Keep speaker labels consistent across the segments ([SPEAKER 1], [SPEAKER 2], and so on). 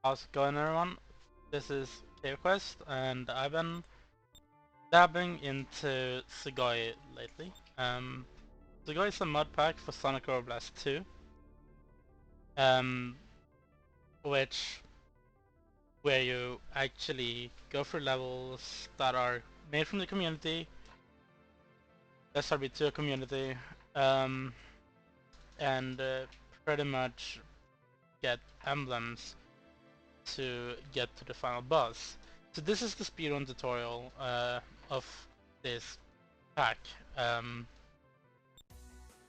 [SPEAKER 1] How's it going, everyone? This is Quest, and I've been dabbing into SUGOI lately. SUGOI is a mod pack for Sonic Robo Blast 2, um, which where you actually go through levels that are made from the community, SRB2 community, um, and pretty much get emblems to get to the final boss. So this is the speedrun tutorial of this pack.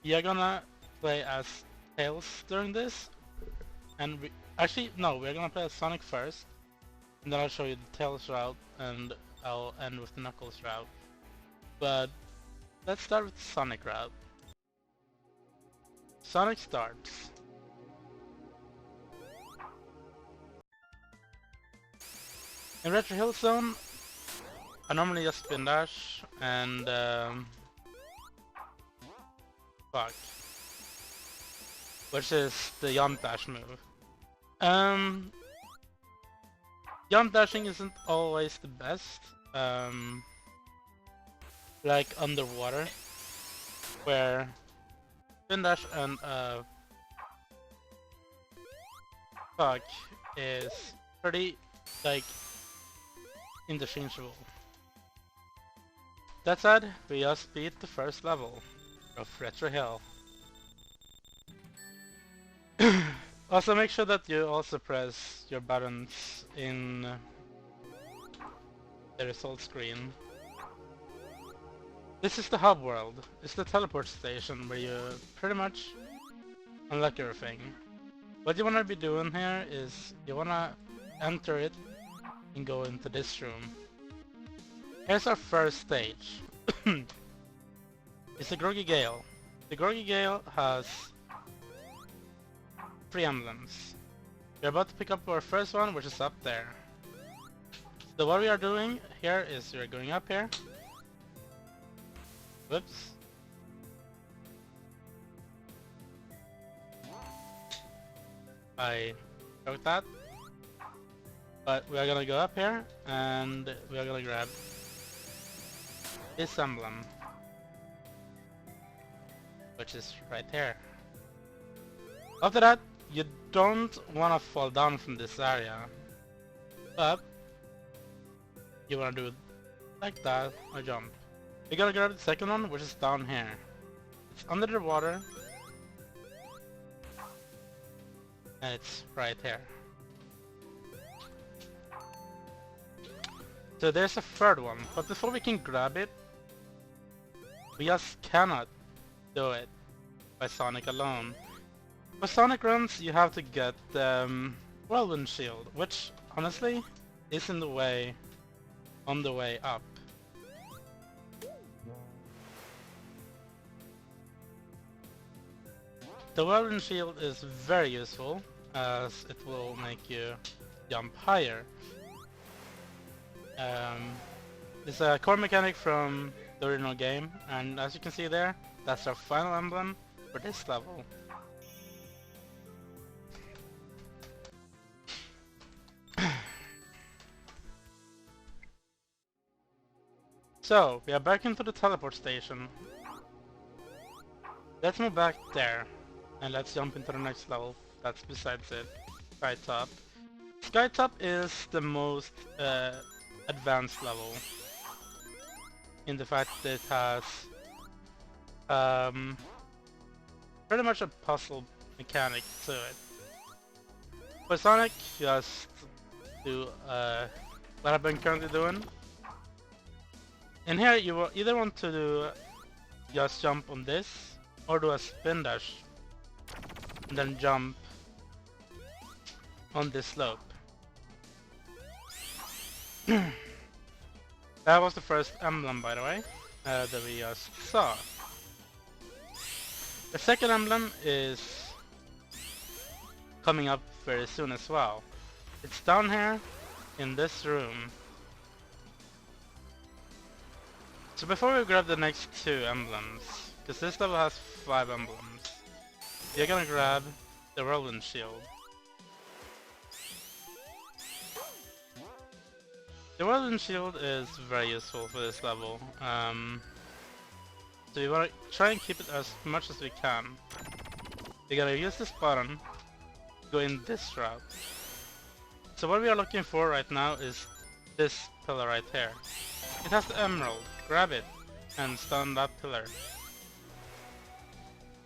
[SPEAKER 1] We are gonna play as Tails during this, and we're gonna play as Sonic first, and then I'll show you the Tails route, and I'll end with the Knuckles route. But let's start with the Sonic route. Sonic starts. In Retro Hill Zone, I normally just spin dash and fuck, which is the jump dash move. Jump dashing isn't always the best, like underwater, where spin dash and fuck is pretty like interchangeable. That said, we just beat the first level of Retro Hill. Also make sure that you also press your buttons in the result screen. This is the hub world. It's the teleport station where you pretty much unlock everything. What you wanna be doing here is you wanna enter it and go into this room. Here's our first stage. It's the Groggy Gale. The Groggy Gale has 3 emblems. We're about to pick up our first one, which is up there. So what we are doing here is we're going up here. Whoops. I broke that. But we are gonna go up here, and we are gonna grab this emblem, which is right here. After that, you don't wanna fall down from this area, but you wanna do it like that, or jump. You gotta grab the second one, which is down here. It's under the water, and it's right here. So there's a third one, but before we can grab it, we just cannot do it by Sonic alone. For Sonic runs, you have to get the Whirlwind Shield, which honestly is in the way, on the way up. The Whirlwind Shield is very useful, as it will make you jump higher. It's a core mechanic from the original game, and as you can see there, that's our final emblem for this level. So, we are back into the teleport station. Let's move back there, and let's jump into the next level that's besides it, Skytop. Skytop is the most advanced level in the fact that it has pretty much a puzzle mechanic to it. For Sonic, just do what I've been currently doing. In here, you will either want to do just jump on this, or do a spin dash, and then jump on this slope. That was the first emblem, by the way, that we just saw. The second emblem is coming up very soon as well. It's down here in this room. So before we grab the next 2 emblems, because this level has 5 emblems, you're gonna grab the Whirlwind Shield. The World Windshield is very useful for this level. So we want to try and keep it as much as we can. We gotta use this button, go in this route. So what we are looking for right now is this pillar right here. It has the emerald, grab it, and stun that pillar.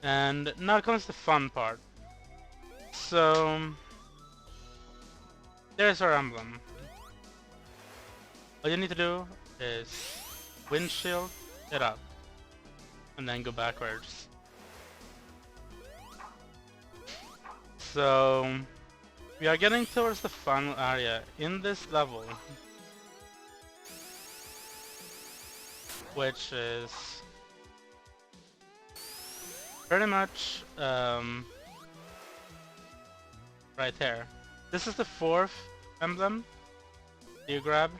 [SPEAKER 1] And now comes the fun part. So there's our emblem. All you need to do is windshield it up and then go backwards. So we are getting towards the final area in this level, which is pretty much right here. This is the fourth emblem you grab,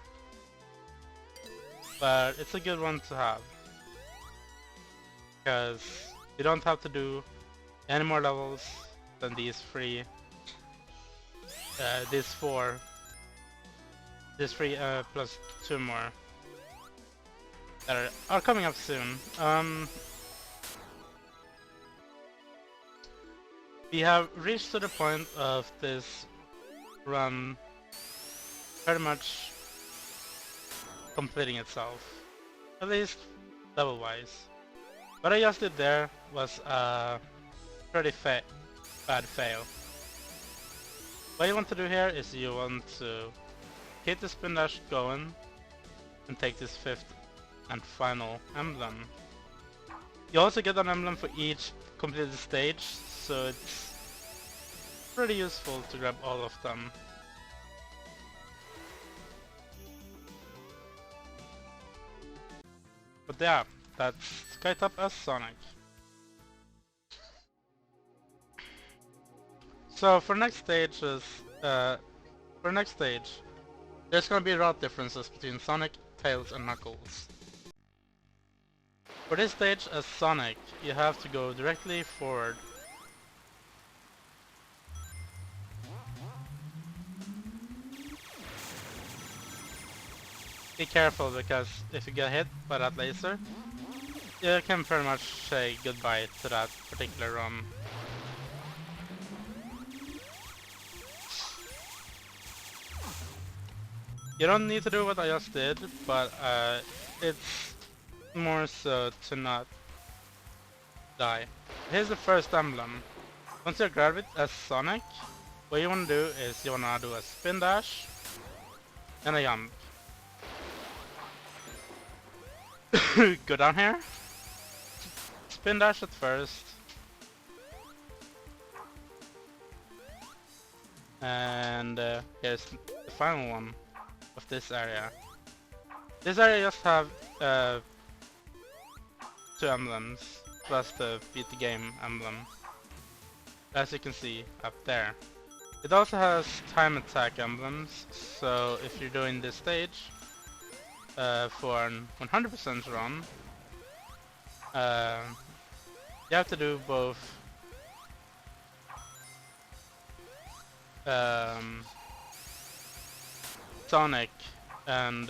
[SPEAKER 1] but it's a good one to have because you don't have to do any more levels than these three, these four, plus two more that are coming up soon. We have reached to the point of this run pretty much completing itself, at least level-wise. What I just did there was a pretty bad fail. What you want to do here is you want to keep the spin dash going and take this fifth and final emblem. You also get an emblem for each completed stage, so it's pretty useful to grab all of them. But yeah, that's SkyTop as Sonic. So for next stage, there's gonna be route differences between Sonic, Tails, and Knuckles. For this stage as Sonic, you have to go directly forward. Be careful, because if you get hit by that laser, you can pretty much say goodbye to that particular run. You don't need to do what I just did, but it's more so to not die. Here's the first emblem. Once you grab it as Sonic, what you want to do is you want to do a spin dash and a jump. Go down here, spin dash at first, and here's the final one of this area. This area just have two emblems, plus the beat the game emblem, as you can see up there. It also has time attack emblems, so if you're doing this stage for an 100% run, you have to do both Sonic and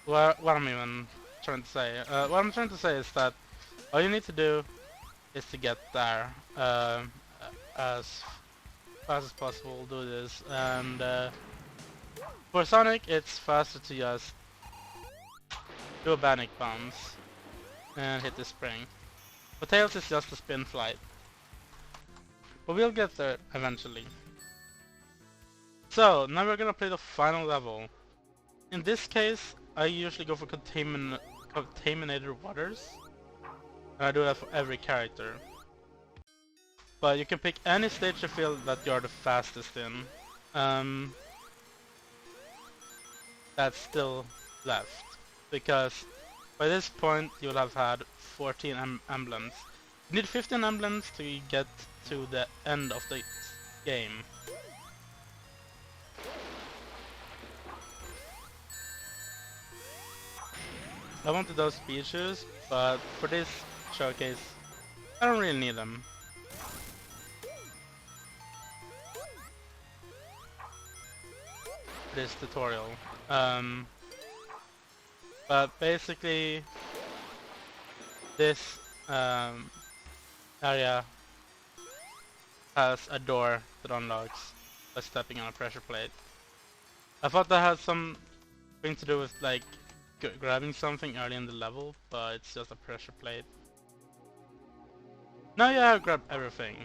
[SPEAKER 1] what I'm even trying to say. What I'm trying to say is that all you need to do is to get there as fast as possible. Do this, and for Sonic, it's faster to just do a Bannock bounce and hit the spring. For Tails, it's just a spin flight. But we'll get there eventually. So now we're gonna play the final level. In this case, I usually go for contaminated waters. And I do that for every character. But you can pick any stage you feel that you're the fastest in. That's still left. Because by this point you will have had 14 emblems. You need 15 emblems to get to the end of the game. I wanted those speed shoes, but for this showcase I don't really need them. This tutorial. But basically, this area has a door that unlocks by stepping on a pressure plate. I thought that had something to do with like grabbing something early in the level, but it's just a pressure plate. Now you have grabbed everything.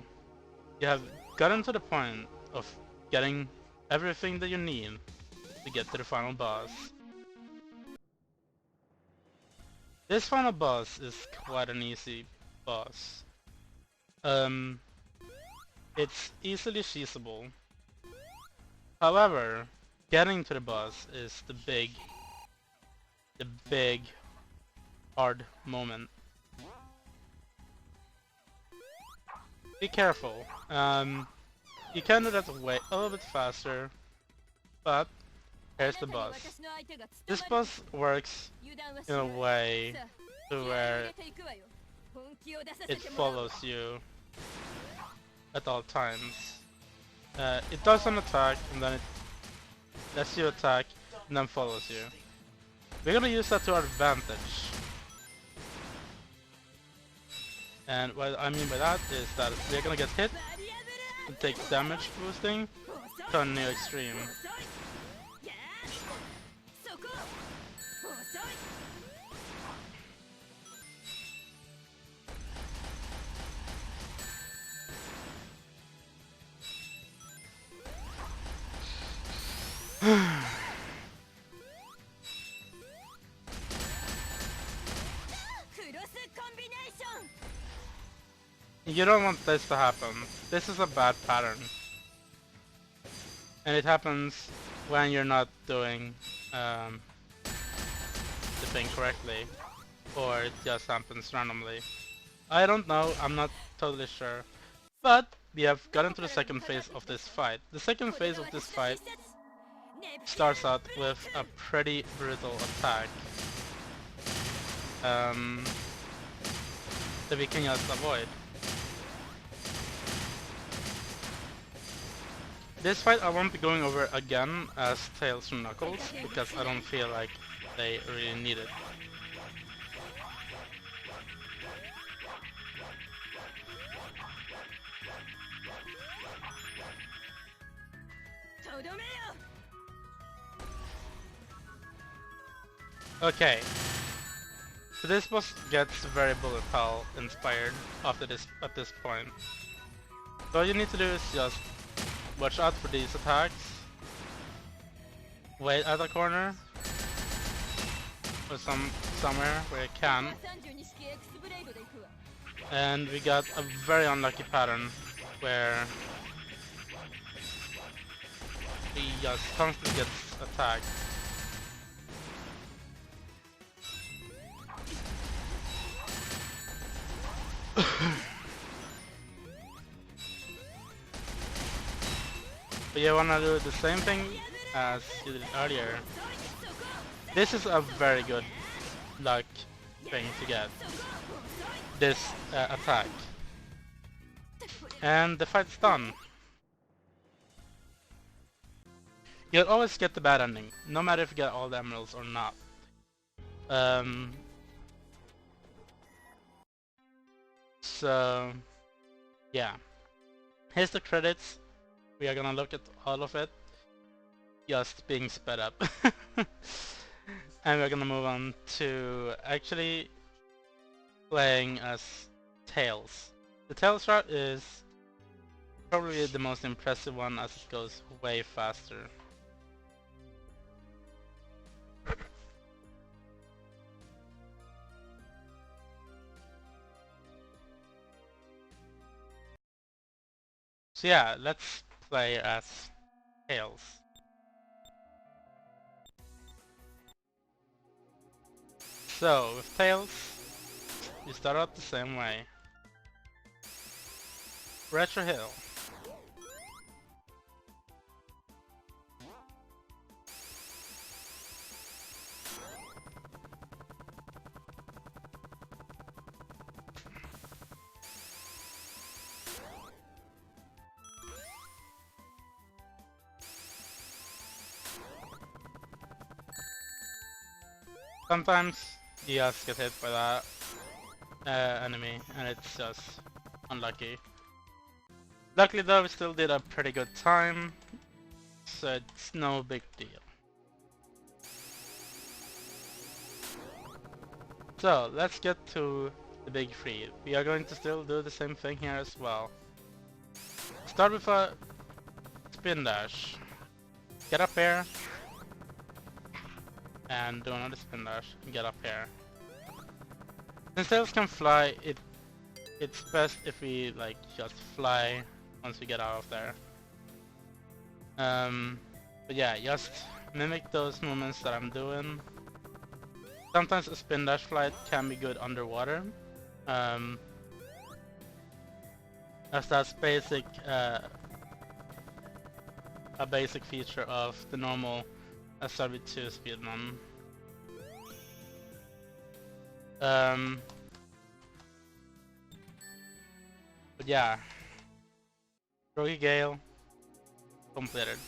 [SPEAKER 1] You have gotten to the point of getting everything that you need to get to the final boss. This final boss is quite an easy boss. It's easily cheesable. However, getting to the boss is the big hard moment. Be careful. You can do that way a little bit faster, but here's the boss. This boss works in a way to where it follows you at all times. It does an attack and then it lets you attack and then follows you. We're gonna use that to our advantage. And what I mean by that is that we're gonna get hit and take damage boosting to a new extreme. You don't want this to happen. This is a bad pattern. And it happens when you're not doing the thing correctly. Or it just happens randomly. I don't know, I'm not totally sure. But we have gotten to the second phase of this fight. The second phase of this fight starts out with a pretty brutal attack. That we can just avoid. This fight I won't be going over again as Tails and Knuckles, because I don't feel like they really need it. Okay, so this boss gets very bullet hell inspired after this at this point. So all you need to do is just watch out for these attacks. Wait at the corner or somewhere where you can. And we got a very unlucky pattern where he just constantly gets attacked. But you wanna do the same thing as you did earlier. This is a very good luck thing to get. This attack. And the fight's done. You'll always get the bad ending, no matter if you get all the emeralds or not. So yeah. Here's the credits. We are gonna look at all of it just being sped up. And we're gonna move on to actually playing as Tails. The Tails route is probably the most impressive one as it goes way faster. So yeah, let's play as Tails. So with Tails, you start out the same way. Retro Hill. Sometimes you just get hit by that enemy and it's just unlucky. Luckily though, we still did a pretty good time, so it's no big deal. So let's get to the big three. We are going to still do the same thing here as well. Start with a spin dash. Get up here and do another spin dash and get up here. Since tails can fly, it's best if we like just fly once we get out of there. But yeah, just mimic those movements that I'm doing. Sometimes a spin dash flight can be good underwater, as that's basic, a basic feature of the normal SRV2 speedrun. But yeah, Rogi Gale completed.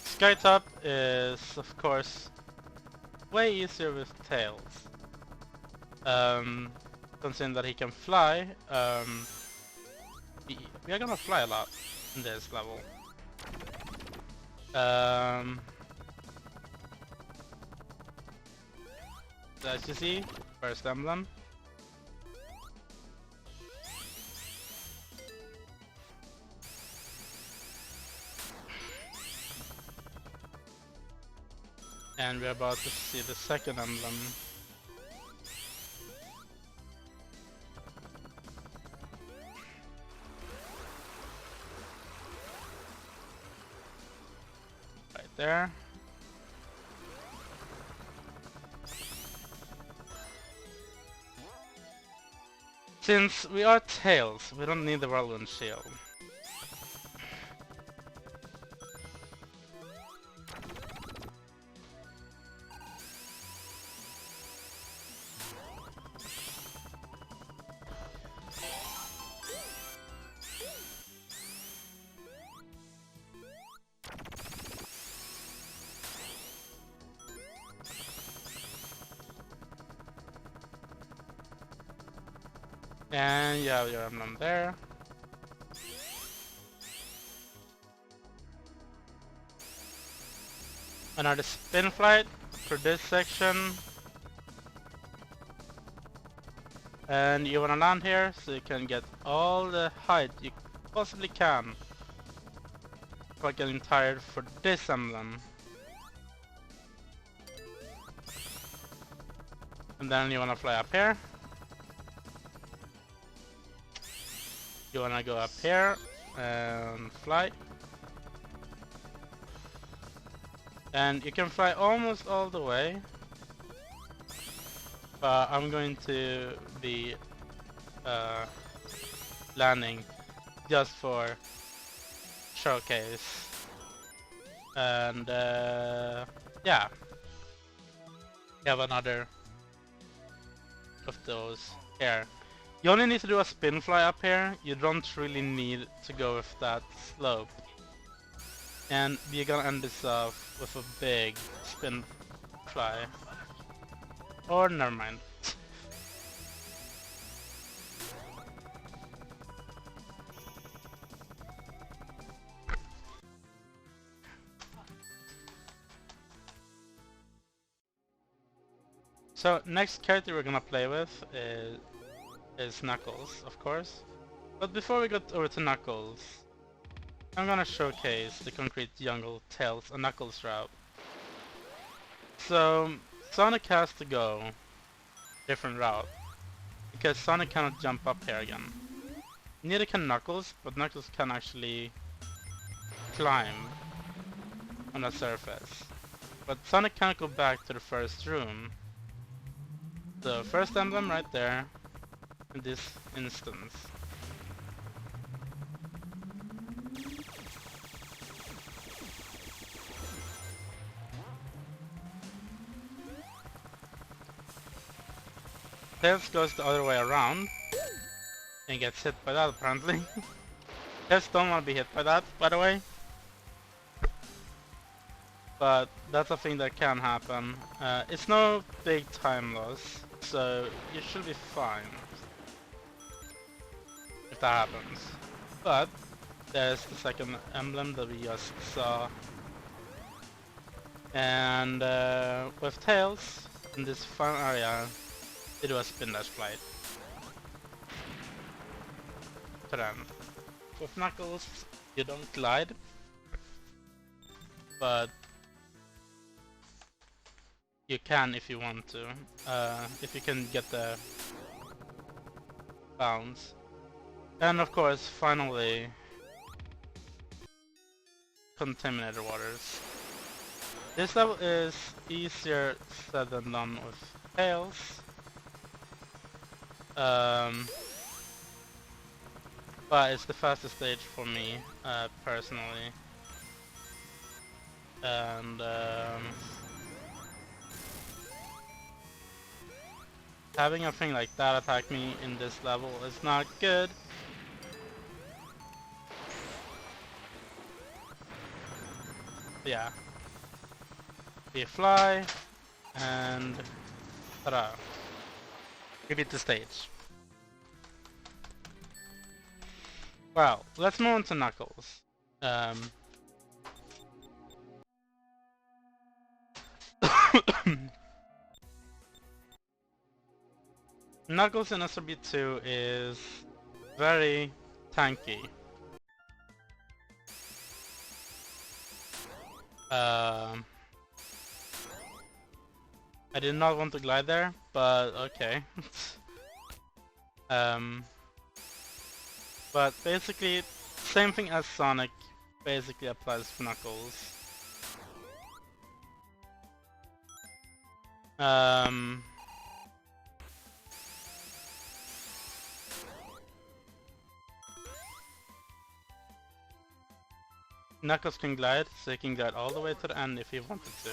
[SPEAKER 1] Skytop is, of course, way easier with tails. Considering that he can fly, we are gonna fly a lot in this level. As you see, first emblem. And we're about to see the second emblem. Right there. Since we are tails, we don't need the whirlwind shield. And you have your emblem there. Another spin flight for this section. And you wanna land here so you can get all the height you possibly can without getting tired for this emblem. And then you wanna fly up here. You wanna go up here and fly. And you can fly almost all the way. But I'm going to be landing just for showcase. And yeah. We have another of those here. You only need to do a spin fly up here, you don't really need to go with that slope. And you're gonna end this off with a big spin fly. Or never mind. So next character we're gonna play with is Knuckles, of course. But before we get over to Knuckles, I'm gonna showcase the concrete jungle Tails and Knuckles route. So Sonic has to go different route, because Sonic cannot jump up here again. Neither can Knuckles, but Knuckles can actually climb on the surface. But Sonic can't go back to the first room. The first emblem right there, in this instance. Tails goes the other way around, and gets hit by that apparently. Just don't want to be hit by that, by the way. But that's a thing that can happen. It's no big time loss, so you should be fine if that happens. But there's the second emblem that we just saw. And with Tails, in this fun area, it was spin dash flight. To them. With Knuckles, you don't glide, but you can if you want to. If you can get the bounce. And of course, finally, contaminated waters. This level is easier said than done with Tails. But it's the fastest stage for me, personally. And having a thing like that attack me in this level is not good. Yeah. You fly, and ta-da. You beat the stage. Well, let's move on to Knuckles. Knuckles in SRB2 is very tanky. I did not want to glide there, but okay. But basically, same thing as Sonic basically applies for Knuckles. Knuckles can glide, so he can glide all the way to the end if he wanted to.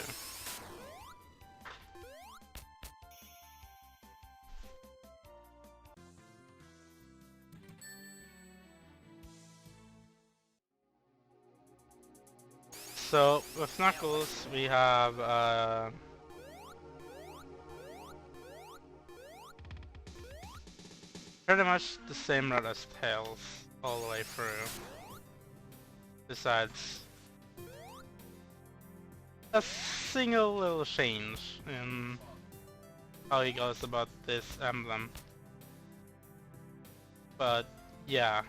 [SPEAKER 1] So with Knuckles we have pretty much the same route as Tails all the way through. Besides a single little change in how he goes about this emblem. But yeah.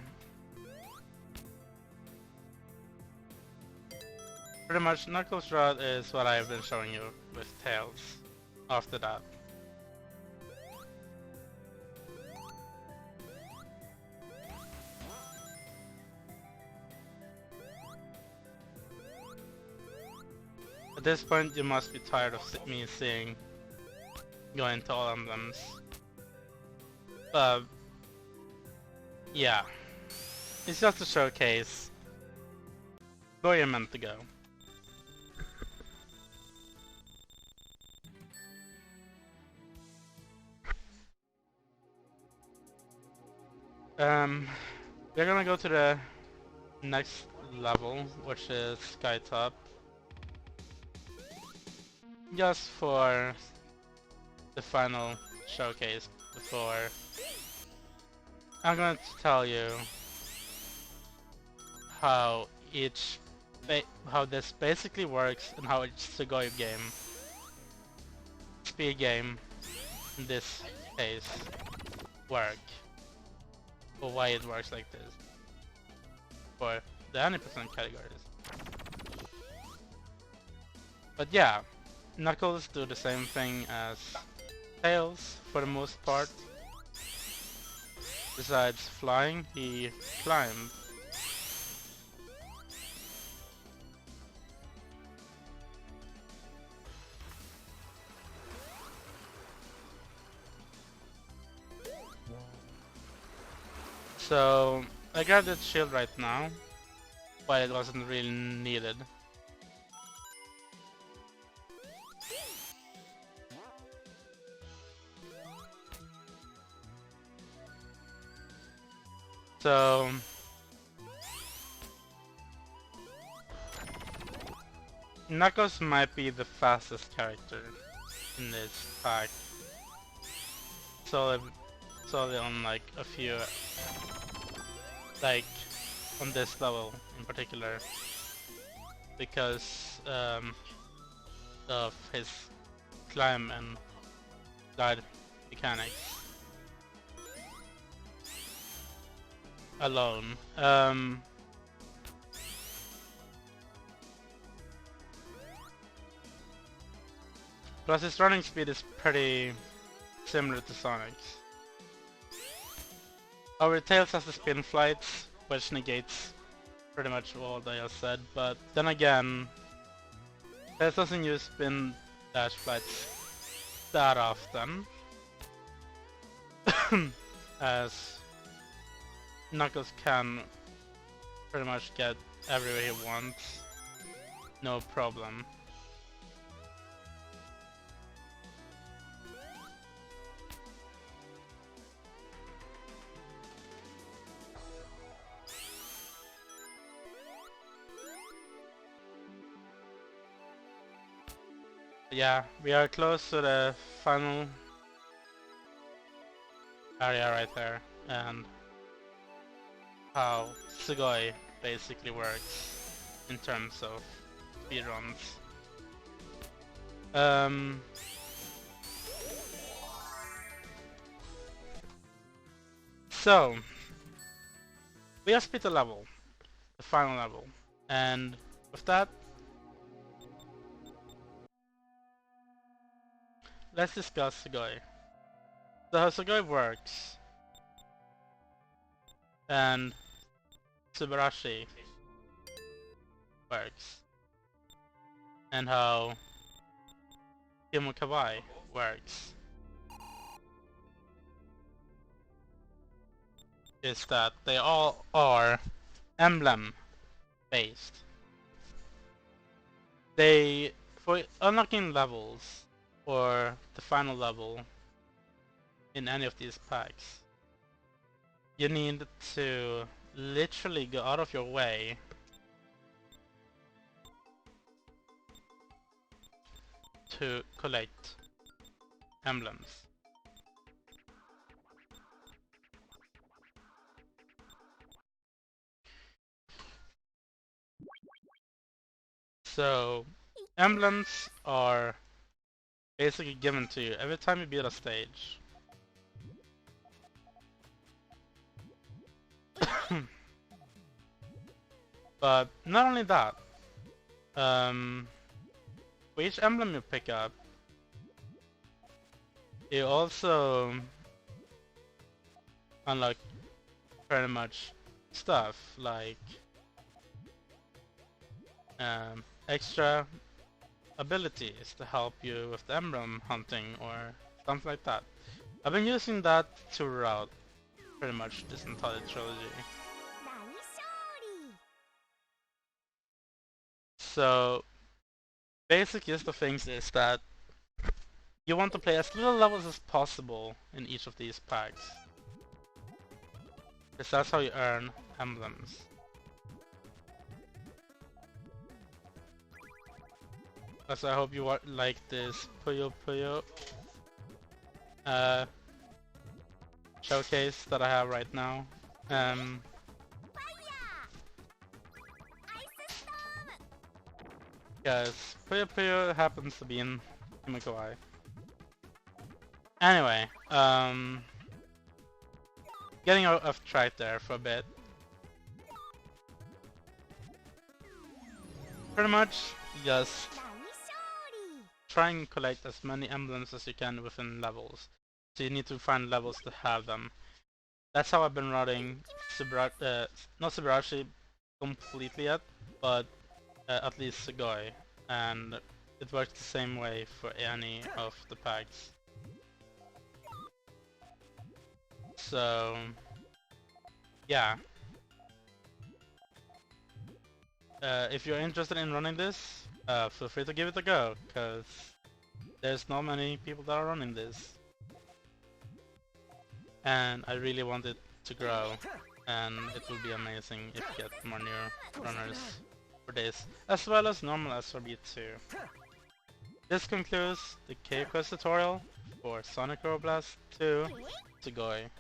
[SPEAKER 1] Pretty much Knuckles' route is what I've been showing you with Tails after that. At this point you must be tired of me seeing going to all emblems. Yeah. It's just a showcase where you're meant to go. We're gonna go to the next level, which is Skytop. Just for the final showcase before I'm going to tell you how how this basically works and how each SUGOI game, speed game in this case, work. Or why it works like this for the 100% categories. But yeah, Knuckles do the same thing as Tails for the most part. Besides flying, he climbed. So I grabbed that shield right now, but it wasn't really needed. So Knuckles might be the fastest character in this pack, solely, solely on like a few, like on this level in particular, because of his climb and glide mechanics alone. Plus his running speed is pretty similar to Sonic's. Our Tails has the spin flights, which negates pretty much all that I just said, but then again, Tails doesn't use spin dash flights that often, as Knuckles can pretty much get everywhere he wants, no problem. Yeah, we are close to the final area right there, and how SUGOI basically works in terms of speedruns. So we have beat the level, the final level, and with that, let's discuss SUGOI. So how SUGOI works, and Subarashi works, and how Himokawai works, is that they all are emblem based. They, for unlocking levels, or the final level in any of these packs, you need to literally go out of your way to collect emblems. So emblems are basically given to you every time you beat a stage. But not only that, for each emblem you pick up, you also unlock pretty much stuff like extra abilities to help you with the emblem hunting or something like that. I've been using that throughout pretty much this entire trilogy. So basically just the things is that you want to play as little levels as possible in each of these packs, because that's how you earn emblems. So I hope you like this Puyo Puyo showcase that I have right now. Because Puyo Puyo happens to be in Himokawai. Anyway, getting off track there for a bit. Pretty much just try and collect as many emblems as you can within levels. So you need to find levels to have them. That's how I've been running not Subarashi completely yet, but at least SUGOI, and it works the same way for any of the packs. So yeah, if you're interested in running this, feel free to give it a go, because there's not many people that are running this, and I really want it to grow and it will be amazing if you get more new runners for this, as well as normal SRB2. This concludes the Cave Quest tutorial for Sonic Robo Blast 2 SUGOI.